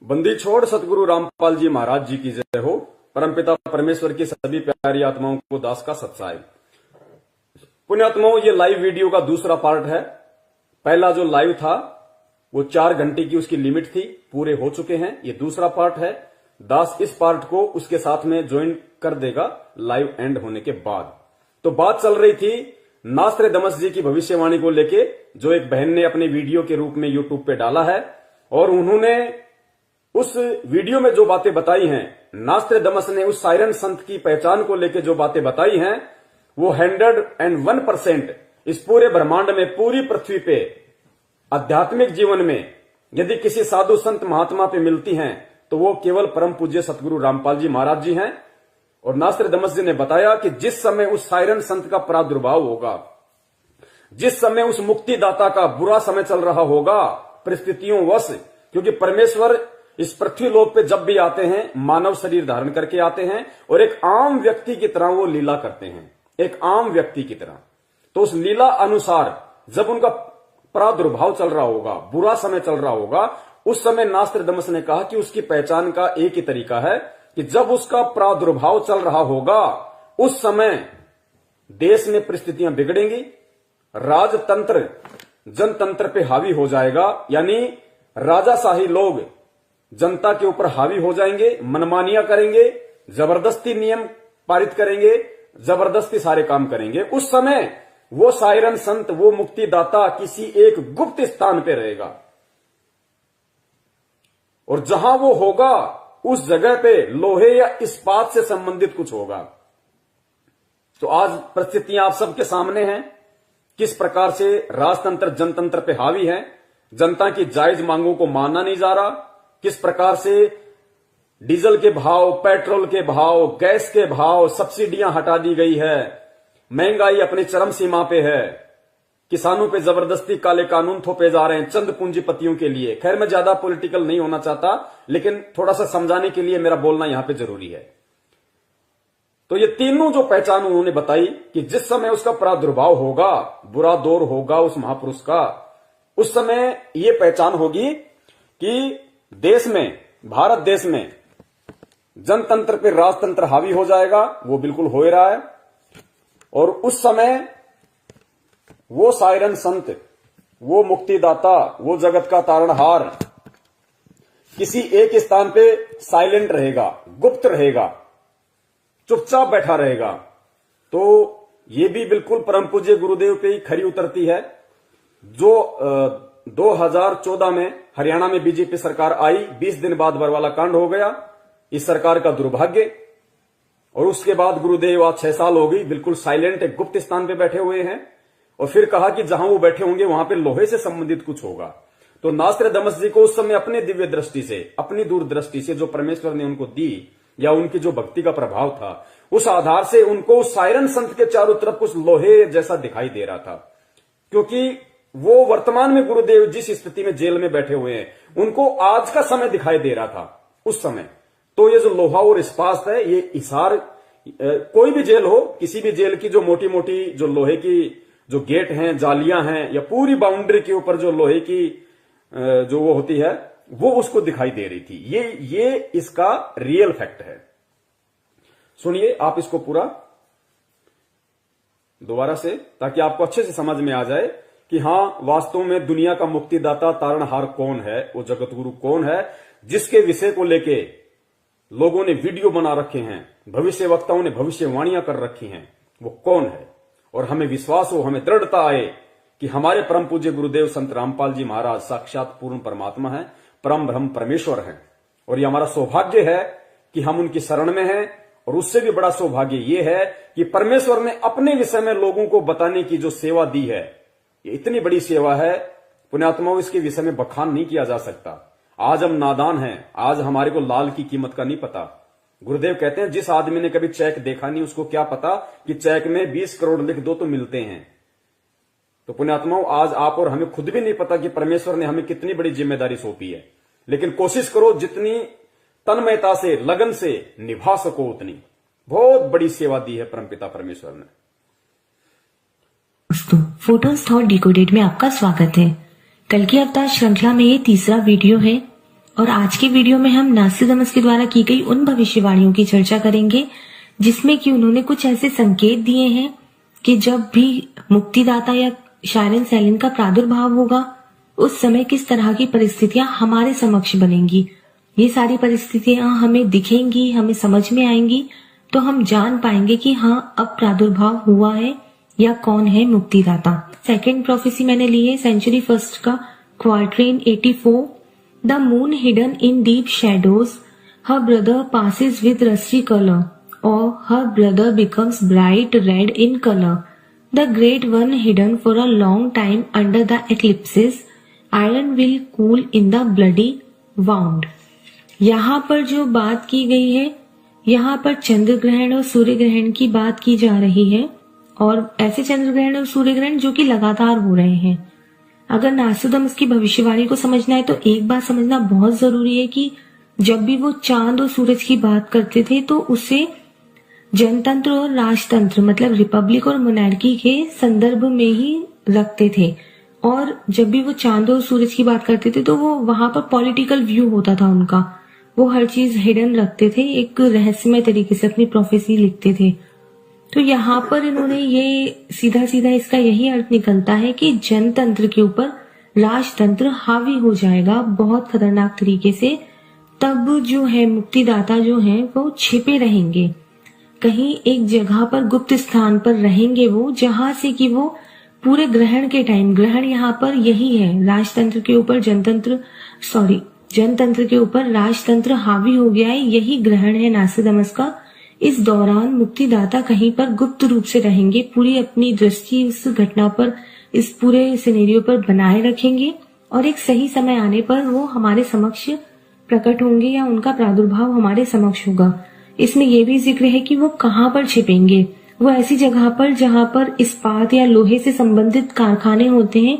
बंदी छोड़ सतगुरु रामपाल जी महाराज जी की जय हो। परमपिता परमेश्वर की सभी प्यारी आत्माओं को दास का सत्साय। पुण्यात्माओं, ये लाइव वीडियो का दूसरा पार्ट है। पहला जो लाइव था वो 4 घंटे की उसकी लिमिट थी, पूरे हो चुके हैं। ये दूसरा पार्ट है। दास इस पार्ट को उसके साथ में ज्वाइन कर देगा लाइव एंड होने के बाद। तो बात चल रही थी नास्त्रदामस जी की भविष्यवाणी को लेके, जो एक बहन ने अपने वीडियो के रूप में यूट्यूब पे डाला है। और उन्होंने उस वीडियो में जो बातें बताई हैं, नास्त्रदामस ने उस साइरन संत की पहचान को लेकर जो बातें बताई हैं, वो 101% इस पूरे ब्रह्मांड में, पूरी पृथ्वी पे आध्यात्मिक जीवन में यदि किसी साधु संत महात्मा पे मिलती हैं तो वो केवल परम पूज्य सतगुरु रामपाल जी महाराज जी हैं। और नास्त्रदामस जी ने बताया कि जिस समय उस साइरन संत का प्रादुर्भाव होगा, जिस समय उस मुक्तिदाता का बुरा समय चल रहा होगा परिस्थितियों वश, क्योंकि परमेश्वर इस पृथ्वी लोक पे जब भी आते हैं मानव शरीर धारण करके आते हैं और एक आम व्यक्ति की तरह वो लीला करते हैं, एक आम व्यक्ति की तरह। तो उस लीला अनुसार जब उनका प्रादुर्भाव चल रहा होगा, बुरा समय चल रहा होगा, उस समय नास्त्रदामस ने कहा कि उसकी पहचान का एक ही तरीका है कि जब उसका प्रादुर्भाव चल रहा होगा उस समय देश में परिस्थितियां बिगड़ेंगी, राजतंत्र जनतंत्र पे हावी हो जाएगा, यानी राजाशाही लोग जनता के ऊपर हावी हो जाएंगे, मनमानियां करेंगे, जबरदस्ती नियम पारित करेंगे, जबरदस्ती सारे काम करेंगे। उस समय वो साइरन संत, वो मुक्तिदाता किसी एक गुप्त स्थान पे रहेगा और जहां वो होगा उस जगह पे लोहे या इस्पात से संबंधित कुछ होगा। तो आज परिस्थितियां आप सबके सामने हैं, किस प्रकार से राजतंत्र जनतंत्र पे हावी है, जनता की जायज मांगों को माना नहीं जा रहा, किस प्रकार से डीजल के भाव, पेट्रोल के भाव, गैस के भाव, सब्सिडियां हटा दी गई है, महंगाई अपनी चरम सीमा पे है, किसानों पे जबरदस्ती काले कानून थोपे जा रहे हैं चंद पूंजीपतियों के लिए। खैर, मैं ज्यादा पॉलिटिकल नहीं होना चाहता, लेकिन थोड़ा सा समझाने के लिए मेरा बोलना यहां पे जरूरी है। तो ये तीनों जो पहचान उन्होंने बताई कि जिस समय उसका प्रादुर्भाव होगा, बुरा दौर होगा उस महापुरुष का, उस समय ये पहचान होगी कि देश में, भारत देश में जनतंत्र पे राजतंत्र हावी हो जाएगा। वो बिल्कुल हो ही रहा है। और उस समय वो साइरन संत, वो मुक्तिदाता, वो जगत का तारणहार किसी एक स्थान पे साइलेंट रहेगा, गुप्त रहेगा, चुपचाप बैठा रहेगा। तो ये भी बिल्कुल परम पूज्य गुरुदेव पे ही खरी उतरती है। जो 2014 में हरियाणा में बीजेपी सरकार आई, 20 दिन बाद बरवाला कांड हो गया, इस सरकार का दुर्भाग्य। और उसके बाद गुरुदेव आज 6 साल हो गई बिल्कुल साइलेंट, एक गुप्त स्थान पे बैठे हुए हैं। और फिर कहा कि जहां वो बैठे होंगे वहां पे लोहे से संबंधित कुछ होगा। तो नास्त्रदामस जी को उस समय अपने दिव्य दृष्टि से, अपनी दूरदृष्टि से जो परमेश्वर ने उनको दी, या उनकी जो भक्ति का प्रभाव था, उस आधार से उनको उस साइरन संत के चारों तरफ कुछ लोहे जैसा दिखाई दे रहा था। क्योंकि वो वर्तमान में गुरुदेव जिस स्थिति में जेल में बैठे हुए हैं, उनको आज का समय दिखाई दे रहा था उस समय। तो ये जो लोहा और इस्पात है, ये हिसार, कोई भी जेल हो, किसी भी जेल की जो मोटी मोटी जो लोहे की जो गेट हैं, जालियां हैं, या पूरी बाउंड्री के ऊपर जो लोहे की जो वो होती है, वो उसको दिखाई दे रही थी। ये इसका रियल फैक्ट है। सुनिए आप इसको पूरा दोबारा से, ताकि आपको अच्छे से समझ में आ जाए कि हां, वास्तव में दुनिया का मुक्तिदाता तारणहार कौन है, वो जगत गुरु कौन है, जिसके विषय को लेके लोगों ने वीडियो बना रखे हैं, भविष्य वक्ताओं ने भविष्यवाणियां कर रखी हैं, वो कौन है। और हमें विश्वास हो, हमें दृढ़ता आए कि हमारे परम पूज्य गुरुदेव संत रामपाल जी महाराज साक्षात पूर्ण परमात्मा है, परम ब्रह्म परमेश्वर है। और ये हमारा सौभाग्य है कि हम उनकी शरण में हैं। और उससे भी बड़ा सौभाग्य ये है कि परमेश्वर ने अपने विषय में लोगों को बताने की जो सेवा दी है, ये इतनी बड़ी सेवा है पुण्यात्माओं, इसके विषय में बखान नहीं किया जा सकता। आज हम नादान हैं, आज हमारे को लाल की कीमत का नहीं पता। गुरुदेव कहते हैं जिस आदमी ने कभी चेक देखा नहीं, उसको क्या पता कि चेक में 20 करोड़ लिख दो तो मिलते हैं। तो पुण्यात्माओं, आज आप और हमें खुद भी नहीं पता कि परमेश्वर ने हमें कितनी बड़ी जिम्मेदारी सौंपी है। लेकिन कोशिश करो जितनी तन्मयता से, लगन से निभा सको उतनी। बहुत बड़ी सेवा दी है परमपिता परमेश्वर ने। दोस्तों, फोटोज थॉट डिकोडेड में आपका स्वागत है। कल की अवतार श्रृंखला में ये तीसरा वीडियो है और आज के वीडियो में हम नास्ट्रेडामस के द्वारा की गई उन भविष्यवाणियों की चर्चा करेंगे जिसमें कि उन्होंने कुछ ऐसे संकेत दिए हैं कि जब भी मुक्तिदाता या शायरन सैलिन का प्रादुर्भाव होगा उस समय किस तरह की परिस्थितियां हमारे समक्ष बनेंगी। ये सारी परिस्थितियां हमें दिखेंगी, हमें समझ में आएंगी, तो हम जान पाएंगे कि हाँ अब प्रादुर्भाव हुआ है या कौन है मुक्तिदाता। सेकेंड प्रोफेसी मैंने ली है सेंचुरी फर्स्ट का quatrain 84। The moon hidden in deep shadows, her brother passes with rusty colour or her brother becomes bright red in color. The great one hidden for a long time under the eclipses, iron will cool in the bloody wound. यहाँ पर जो बात की गई है, यहाँ पर चंद्र ग्रहण और सूर्य ग्रहण की बात की जा रही है और ऐसे चंद्र ग्रहण और सूर्य ग्रहण जो कि लगातार हो रहे हैं। अगर नास्ट्रेडामस की भविष्यवाणी को समझना है तो एक बात समझना बहुत जरूरी है कि जब भी वो चांद और सूरज की बात करते थे तो उसे जनतंत्र और राजतंत्र मतलब रिपब्लिक और मोनार्की के संदर्भ में ही रखते थे। और जब भी वो चांद और सूरज की बात करते थे तो वो वहां पर पॉलिटिकल व्यू होता था उनका, वो हर चीज हिडन रखते थे, एक रहस्यमय तरीके से अपनी प्रोफेसी लिखते थे। तो यहाँ पर इन्होंने ये सीधा सीधा इसका यही अर्थ निकलता है कि जनतंत्र के ऊपर राजतंत्र हावी हो जाएगा बहुत खतरनाक तरीके से। तब जो है मुक्तिदाता जो है वो छिपे रहेंगे, कहीं एक जगह पर गुप्त स्थान पर रहेंगे वो, जहां से कि वो पूरे ग्रहण के टाइम, ग्रहण यहाँ पर यही है, राजतंत्र के ऊपर जनतंत्र के ऊपर राजतंत्र हावी हो गया है, यही ग्रहण है नास्ट्रेडामस का। इस दौरान मुक्तिदाता कहीं पर गुप्त रूप से रहेंगे, पूरी अपनी दृष्टि इस घटना पर, इस पूरे सिनेरियो पर बनाए रखेंगे और एक सही समय आने पर वो हमारे समक्ष प्रकट होंगे या उनका प्रादुर्भाव हमारे समक्ष होगा। इसमें यह भी जिक्र है कि वो कहाँ पर छिपेंगे। वो ऐसी जगह पर जहाँ पर इस्पात या लोहे से संबंधित कारखाने होते हैं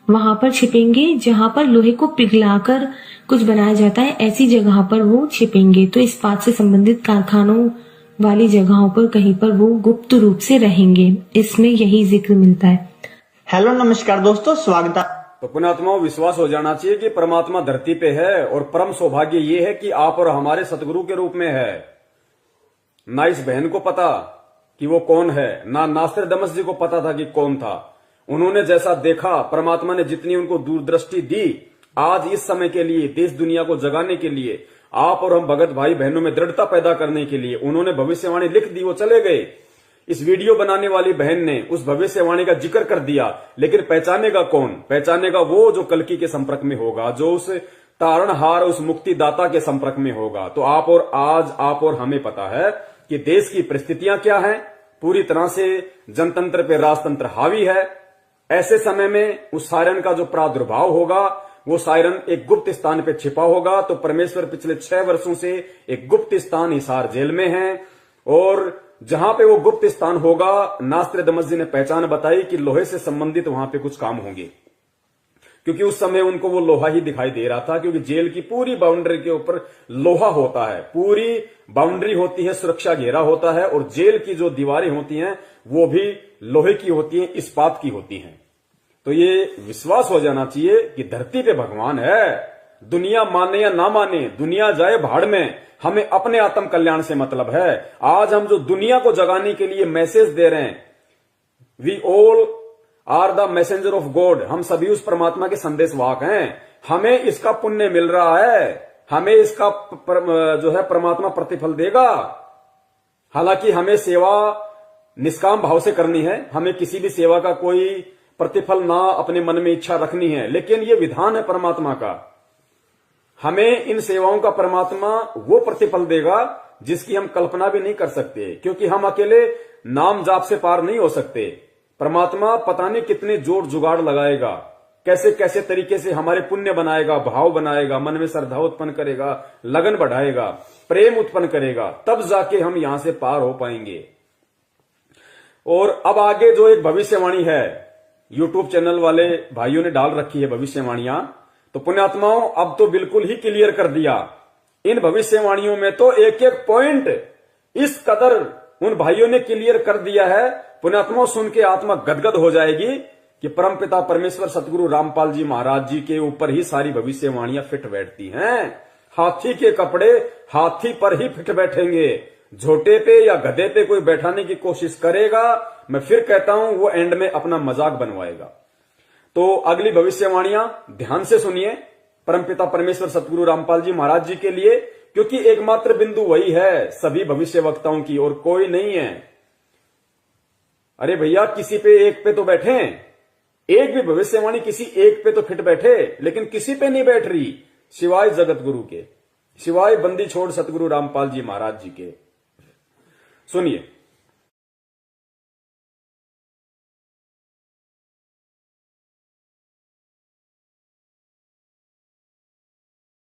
वहां पर छिपेंगे, जहाँ पर लोहे को पिघलाकर कुछ बनाया जाता है ऐसी जगह पर वो छिपेंगे। तो इस्पात से संबंधित कारखानों वाली जगहों पर कहीं पर वो गुप्त रूप से रहेंगे, इसमें यही जिक्र मिलता है। हेलो नमस्कार दोस्तों, स्वागत है। तो पुण्यात्माओं, विश्वास हो जाना चाहिए कि परमात्मा धरती पे है और परम सौभाग्य ये है कि आप और हमारे सतगुरु के रूप में है। ना इस बहन को पता कि वो कौन है, ना नास्ट्रेडामस जी को पता था कि कौन था। उन्होंने जैसा देखा, परमात्मा ने जितनी उनको दूरदृष्टि दी, आज इस समय के लिए देश दुनिया को जगाने के लिए, आप और हम भगत भाई बहनों में दृढ़ता पैदा करने के लिए उन्होंने भविष्यवाणी लिख दी। वो चले गए, इस वीडियो बनाने वाली बहन ने उस भविष्यवाणी का जिक्र कर दिया, लेकिन पहचानेगा कौन? पहचानेगा वो जो कल्कि के संपर्क में होगा, जो उस तारणहार, उस मुक्तिदाता के संपर्क में होगा। तो आप और हमें पता है कि देश की परिस्थितियां क्या हैं, पूरी तरह से जनतंत्र पे राजतंत्र हावी है। ऐसे समय में उस सायरन का जो प्रादुर्भाव होगा, वो सायरन एक गुप्त स्थान पे छिपा होगा। तो परमेश्वर पिछले 6 वर्षों से एक गुप्त स्थान हिसार जेल में है और जहां पे वो गुप्त स्थान होगा, नास्ट्रेडामस जी ने पहचान बताई कि लोहे से संबंधित वहां पे कुछ काम होंगे, क्योंकि उस समय उनको वो लोहा ही दिखाई दे रहा था। क्योंकि जेल की पूरी बाउंड्री के ऊपर लोहा होता है, पूरी बाउंड्री होती है, सुरक्षा घेरा होता है और जेल की जो दीवारें होती हैं वो भी लोहे की होती हैं, इस्पात की होती हैं। तो ये विश्वास हो जाना चाहिए कि धरती पे भगवान है। दुनिया माने या ना माने, दुनिया जाए भाड़ में, हमें अपने आत्म कल्याण से मतलब है। आज हम जो दुनिया को जगाने के लिए मैसेज दे रहे हैं, we all are the messenger of God, हम सभी उस परमात्मा के संदेशवाहक हैं। हमें इसका पुण्य मिल रहा है, हमें इसका जो है परमात्मा प्रतिफल देगा। हालांकि हमें सेवा निष्काम भाव से करनी है, हमें किसी भी सेवा का कोई प्रतिफल ना अपने मन में इच्छा रखनी है, लेकिन ये विधान है परमात्मा का। हमें इन सेवाओं का परमात्मा वो प्रतिफल देगा जिसकी हम कल्पना भी नहीं कर सकते, क्योंकि हम अकेले नाम जाप से पार नहीं हो सकते। परमात्मा पता नहीं कितने जोड़ जुगाड़ लगाएगा, कैसे कैसे तरीके से हमारे पुण्य बनाएगा, भाव बनाएगा, मन में श्रद्धा उत्पन्न करेगा, लगन बढ़ाएगा, प्रेम उत्पन्न करेगा, तब जाके हम यहां से पार हो पाएंगे। और अब आगे जो एक भविष्यवाणी है, यूट्यूब चैनल वाले भाइयों ने डाल रखी है भविष्यवाणियां, तो पुण्यात्माओं अब तो बिल्कुल ही क्लियर कर दिया। इन भविष्यवाणियों में तो एक एक पॉइंट इस कदर उन भाइयों ने क्लियर कर दिया है, पुण्यात्माओं सुन के आत्मा गदगद हो जाएगी कि परमपिता परमेश्वर सतगुरु रामपाल जी महाराज जी के ऊपर ही सारी भविष्यवाणियां फिट बैठती हैं। हाथी के कपड़े हाथी पर ही फिट बैठेंगे। झोटे पे या गधे पे कोई बैठाने की कोशिश करेगा, मैं फिर कहता हूं, वो एंड में अपना मजाक बनवाएगा। तो अगली भविष्यवाणियां ध्यान से सुनिए परमपिता परमेश्वर सतगुरु रामपाल जी महाराज जी के लिए, क्योंकि एकमात्र बिंदु वही है सभी भविष्य वक्ताओं की, और कोई नहीं है। अरे भैया, किसी पे एक पे तो बैठे, एक भी भविष्यवाणी किसी एक पे तो फिट बैठे, लेकिन किसी पे नहीं बैठ रही सिवाय जगत गुरु के, सिवाय बंदी छोड़ सतगुरु रामपाल जी महाराज जी के। सुनिए,